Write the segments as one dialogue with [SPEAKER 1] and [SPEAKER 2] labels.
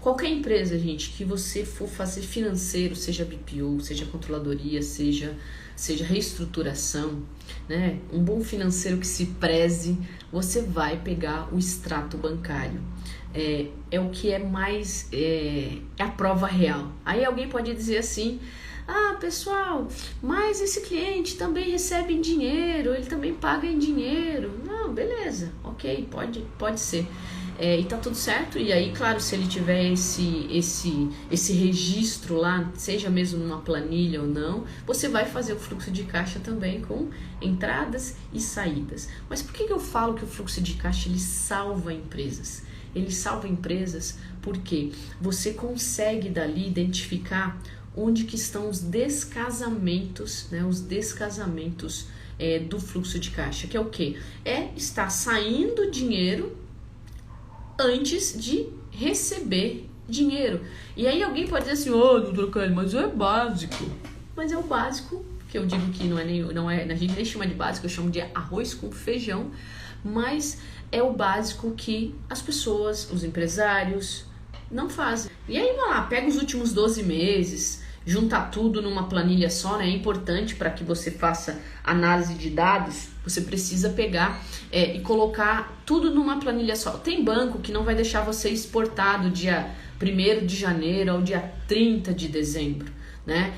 [SPEAKER 1] Qualquer empresa, gente, que você for fazer financeiro, seja BPO, seja controladoria, seja reestruturação, né? Um bom financeiro que se preze, você vai pegar o extrato bancário. É o que é mais, é a prova real. Aí alguém pode dizer assim, ah, pessoal, mas esse cliente também recebe em dinheiro, ele também paga em dinheiro. Não, beleza, ok, pode ser. E tá tudo certo, e aí, claro, se ele tiver esse registro lá, seja mesmo numa planilha ou não, você vai fazer o fluxo de caixa também com entradas e saídas. Mas por que eu falo que o fluxo de caixa ele salva empresas? Ele salva empresas porque você consegue dali identificar onde que estão os descasamentos, né? Os descasamentos do fluxo de caixa, que é o quê? Estar saindo dinheiro antes de receber dinheiro. E aí alguém pode dizer assim, doutor Kelly, mas é básico. Mas é o básico, que eu digo que não é, a gente nem chama de básico, eu chamo de arroz com feijão, mas é o básico que as pessoas, os empresários, não fazem. E aí, vamos lá, pega os últimos 12 meses, junta tudo numa planilha só, né? É importante para que você faça análise de dados, você precisa pegar e colocar tudo numa planilha só. Tem banco que não vai deixar você exportar do dia 1º de janeiro ao dia 30 de dezembro, né?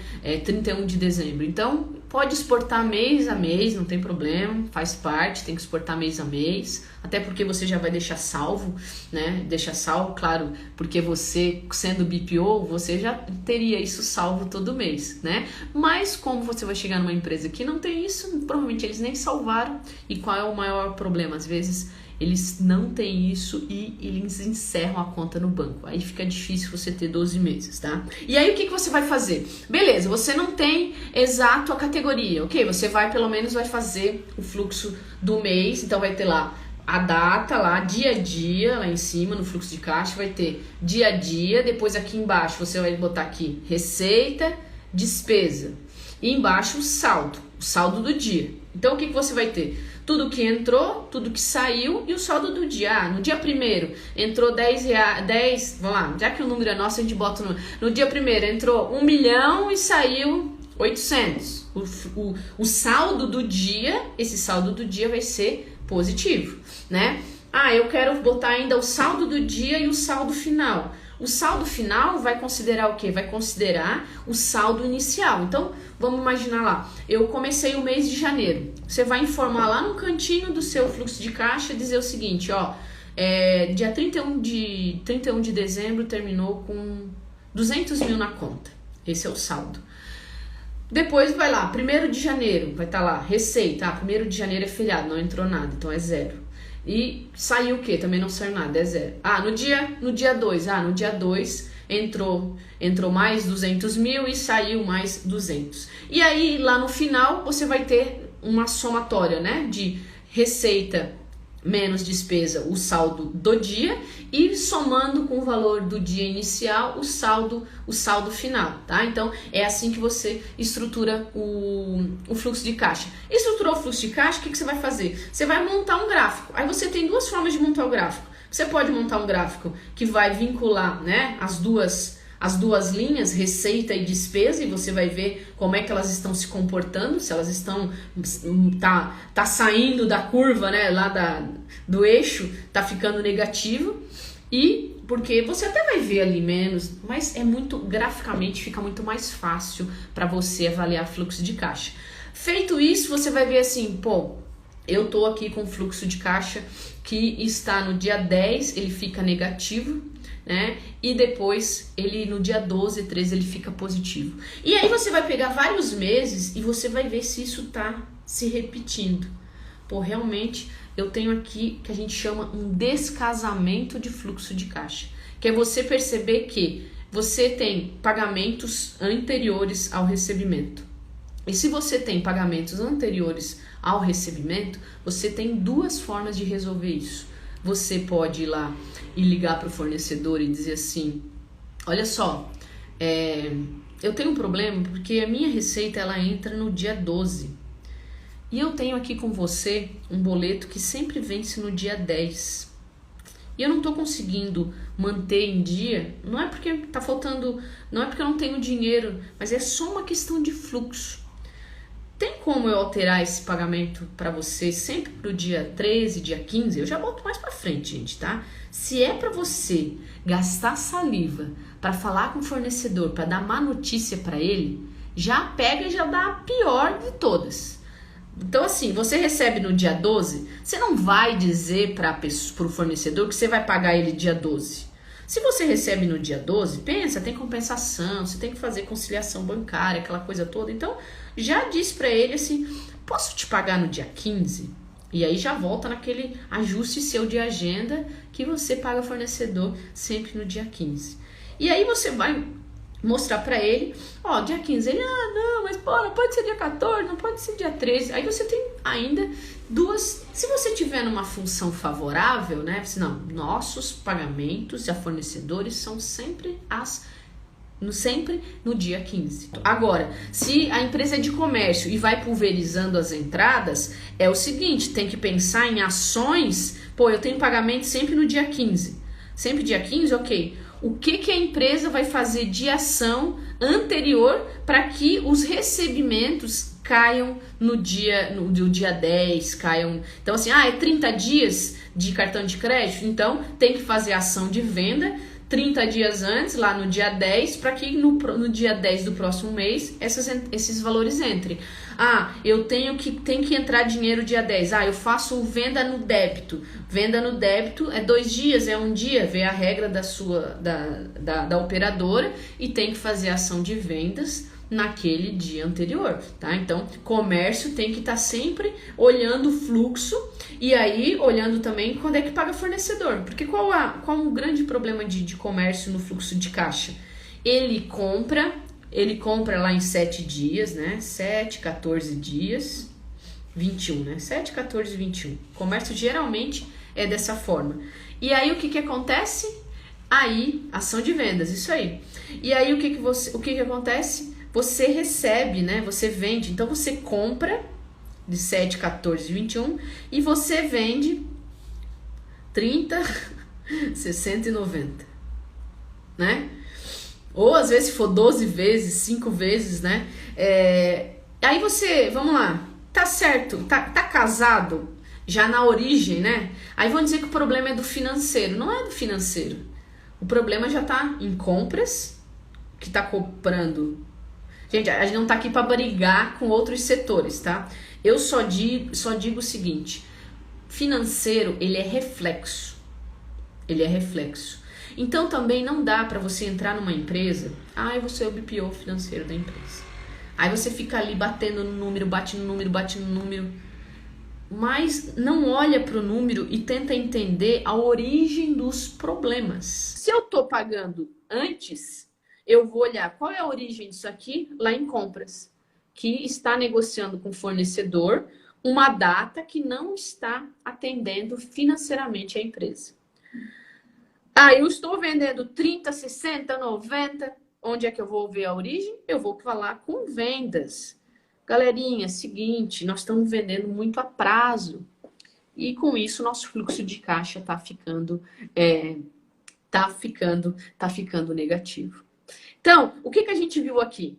[SPEAKER 1] 31 de dezembro. Então, pode exportar mês a mês, não tem problema, faz parte, tem que exportar mês a mês, até porque você já vai deixar salvo, né? Deixa salvo, claro, porque você, sendo BPO, você já teria isso salvo todo mês, né? Mas como você vai chegar numa empresa que não tem isso, provavelmente eles nem salvaram. E qual é o maior problema? Às vezes eles não têm isso e eles encerram a conta no banco. Aí fica difícil você ter 12 meses, tá? E aí o que você vai fazer? Beleza, você não tem exato a categoria, ok? Você vai, pelo menos, vai fazer o fluxo do mês. Então vai ter lá a data, lá, dia a dia, lá em cima, no fluxo de caixa, vai ter dia a dia. Depois aqui embaixo você vai botar aqui receita, despesa. E embaixo o saldo do dia. Então o que você vai ter? Tudo que entrou, tudo que saiu e o saldo do dia. No dia 1º entrou 10 reais, vamos lá, já que o número é nosso, a gente bota no dia 1º entrou 1 milhão e saiu 800. O saldo do dia, esse saldo do dia vai ser positivo, né? Eu quero botar ainda o saldo do dia e o saldo final. O saldo final vai considerar o quê? Vai considerar o saldo inicial. Então, vamos imaginar lá, eu comecei o mês de janeiro. Você vai informar lá no cantinho do seu fluxo de caixa, dizer o seguinte, dia 31 de dezembro terminou com 200 mil na conta. Esse é o saldo. Depois vai lá, 1º de janeiro, vai estar lá, receita. 1º de janeiro é feriado, não entrou nada, então é 0. E saiu o quê? Também não saiu nada, é 0. No dia 2, no dia 2 entrou mais 200 mil e saiu mais 200. E aí, lá no final, você vai ter uma somatória, né? De receita menos despesa, o saldo do dia, e somando com o valor do dia inicial, o saldo final, tá? Então, é assim que você estrutura o fluxo de caixa. Estruturou o fluxo de caixa, o que você vai fazer? Você vai montar um gráfico. Aí você tem duas formas de montar o gráfico. Você pode montar um gráfico que vai vincular, né, as duas linhas, receita e despesa, e você vai ver como é que elas estão se comportando, se elas estão tá saindo da curva, né, lá do eixo, tá ficando negativo, e porque você até vai ver ali menos, mas graficamente fica muito mais fácil para você avaliar fluxo de caixa. Feito isso, você vai ver assim, eu tô aqui com fluxo de caixa que está no dia 10, ele fica negativo, né? E depois, no dia 12, 13, ele fica positivo. E aí você vai pegar vários meses e você vai ver se isso tá se repetindo. Realmente, eu tenho aqui que a gente chama um descasamento de fluxo de caixa. Que é você perceber que você tem pagamentos anteriores ao recebimento. E se você tem pagamentos anteriores ao recebimento, você tem duas formas de resolver isso. Você pode ir lá e ligar para o fornecedor e dizer assim, olha só, eu tenho um problema porque a minha receita ela entra no dia 12 e eu tenho aqui com você um boleto que sempre vence no dia 10. e eu não estou conseguindo manter em dia, não é porque tá faltando, não é porque eu não tenho dinheiro, mas é só uma questão de fluxo. Tem como eu alterar esse pagamento para você sempre pro dia 13, dia 15? Eu já boto mais para frente, gente, tá? Se é para você gastar saliva para falar com o fornecedor, para dar má notícia para ele, já pega e já dá a pior de todas. Então, assim, você recebe no dia 12, você não vai dizer para o fornecedor que você vai pagar ele dia 12. Se você recebe no dia 12, pensa, tem compensação, você tem que fazer conciliação bancária, aquela coisa toda. Então, já diz para ele assim, posso te pagar no dia 15? E aí já volta naquele ajuste seu de agenda que você paga o fornecedor sempre no dia 15. E aí você vai mostrar para ele, ó, dia 15, ele, não, mas pô, não pode ser dia 14, não pode ser dia 13. Aí você tem ainda duas, se você tiver numa função favorável, né, não, nossos pagamentos a fornecedores são sempre no dia 15. Agora, se a empresa é de comércio e vai pulverizando as entradas, é o seguinte, tem que pensar em ações, pô, eu tenho pagamento sempre no dia 15. Sempre dia 15, ok. O que a empresa vai fazer de ação anterior para que os recebimentos caiam no dia 10, caiam... Então, assim, é 30 dias de cartão de crédito? Então, tem que fazer ação de venda 30 dias antes, lá no dia 10, para que no dia 10 do próximo mês esses valores entrem. Eu tenho que entrar dinheiro dia 10. Eu faço venda no débito. Venda no débito é 2 dias, é 1 dia. Vê a regra da operadora e tem que fazer ação de vendas naquele dia anterior, tá? Então, comércio tem que estar sempre olhando o fluxo e aí olhando também quando é que paga fornecedor. Porque qual o grande problema de comércio no fluxo de caixa? Ele compra lá em 7 dias, né? 7, 14 dias, 21, né? 7, 14, 21. Comércio geralmente é dessa forma. E aí o que acontece? Aí, ação de vendas, isso aí. E aí o que acontece? Você recebe, né? Você vende. Então você compra de 7, 14, 21 e você vende 30, 60 e 90, né? Ou às vezes se for 12 vezes, 5 vezes, né? Aí você, vamos lá, tá certo, tá casado já na origem, né? Aí vão dizer que o problema é do financeiro. Não é do financeiro. O problema já tá em compras, que tá comprando. Gente, a gente não tá aqui para brigar com outros setores, tá? Eu só digo o seguinte, financeiro, ele é reflexo. Ele é reflexo. Então também não dá para você entrar numa empresa, você é o BPO financeiro da empresa. Aí você fica ali batendo no número, bate no número, mas não olha para o número e tenta entender a origem dos problemas. Se eu tô pagando antes, eu vou olhar qual é a origem disso aqui lá em compras, que está negociando com o fornecedor uma data que não está atendendo financeiramente a empresa. Eu estou vendendo 30, 60, 90. Onde é que eu vou ver a origem? Eu vou falar com vendas. Galerinha, seguinte, nós estamos vendendo muito a prazo. E com isso, nosso fluxo de caixa está ficando negativo. Então, o que a gente viu aqui?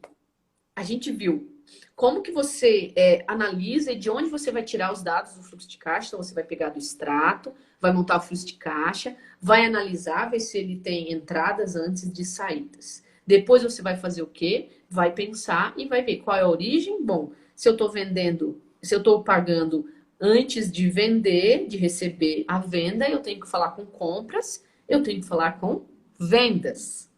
[SPEAKER 1] A gente viu como que você analisa e de onde você vai tirar os dados do fluxo de caixa. Então, você vai pegar do extrato, vai montar o fluxo de caixa, vai analisar, ver se ele tem entradas antes de saídas. Depois você vai fazer o quê? Vai pensar e vai ver qual é a origem. Bom, se eu estou pagando antes de vender, de receber a venda, eu tenho que falar com compras, eu tenho que falar com vendas.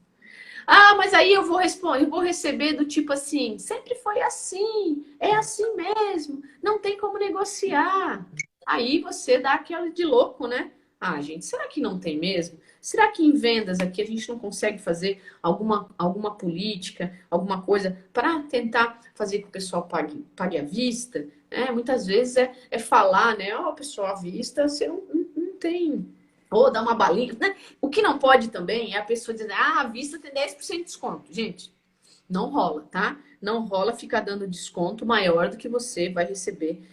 [SPEAKER 1] Mas aí eu vou receber do tipo assim, sempre foi assim, é assim mesmo, não tem como negociar. Aí você dá aquela de louco, né? Gente, será que não tem mesmo? Será que em vendas aqui a gente não consegue fazer alguma política, alguma coisa para tentar fazer que o pessoal pague à vista? Muitas vezes é falar, né? Pessoal, à vista você não tem... Ou dar uma balinha, né? O que não pode também é a pessoa dizer, à vista tem 10% de desconto. Gente, não rola, tá? Não rola ficar dando desconto maior do que você vai receber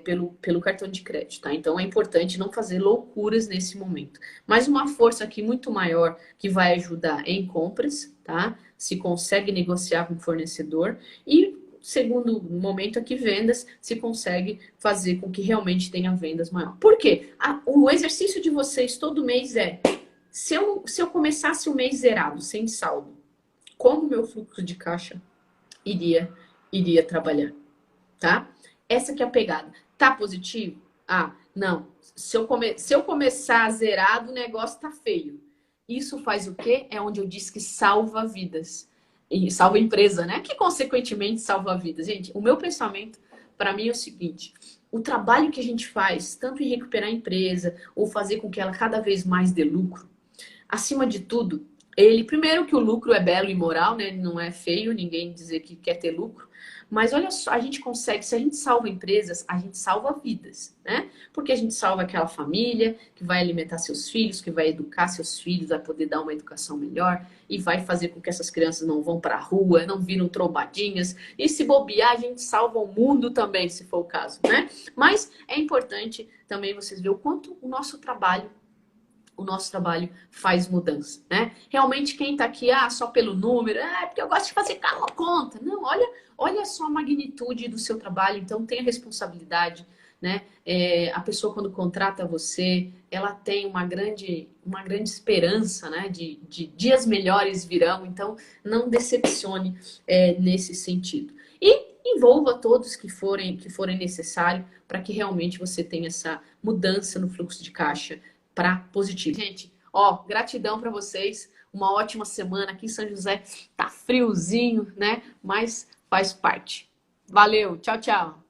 [SPEAKER 1] pelo cartão de crédito, tá? Então é importante não fazer loucuras nesse momento. Mas uma força aqui muito maior que vai ajudar em compras, tá? Se consegue negociar com o fornecedor e segundo momento aqui, vendas, se consegue fazer com que realmente tenha vendas maior. Por quê? O exercício de vocês todo mês se eu começasse o mês zerado, sem saldo, como o meu fluxo de caixa iria trabalhar, tá? Essa que é a pegada. Tá positivo? Ah, não. Se eu começar zerado, o negócio tá feio. Isso faz o quê? É onde eu disse que salva vidas. E salva a empresa, né? Que consequentemente salva vidas. Gente, o meu pensamento para mim é o seguinte: o trabalho que a gente faz, tanto em recuperar a empresa ou fazer com que ela cada vez mais dê lucro, acima de tudo, primeiro que o lucro é belo e moral, né? Não é feio ninguém dizer que quer ter lucro. Mas olha só, a gente consegue, se a gente salva empresas, a gente salva vidas, né? Porque a gente salva aquela família que vai alimentar seus filhos, que vai educar seus filhos, vai poder dar uma educação melhor e vai fazer com que essas crianças não vão para a rua, não viram trombadinhas. E se bobear, a gente salva o mundo também, se for o caso, né? Mas é importante também vocês verem o quanto o nosso trabalho faz mudança, né? Realmente quem tá aqui, só pelo número, porque eu gosto de fazer conta. Não, olha só a magnitude do seu trabalho, então tenha responsabilidade, né? A pessoa quando contrata você, ela tem uma grande esperança, né? De dias melhores virão, então não decepcione nesse sentido. E envolva todos que forem necessário para que realmente você tenha essa mudança no fluxo de caixa para positivo. Gente, gratidão para vocês. Uma ótima semana aqui em São José. Tá friozinho, né? Mas faz parte. Valeu, tchau, tchau.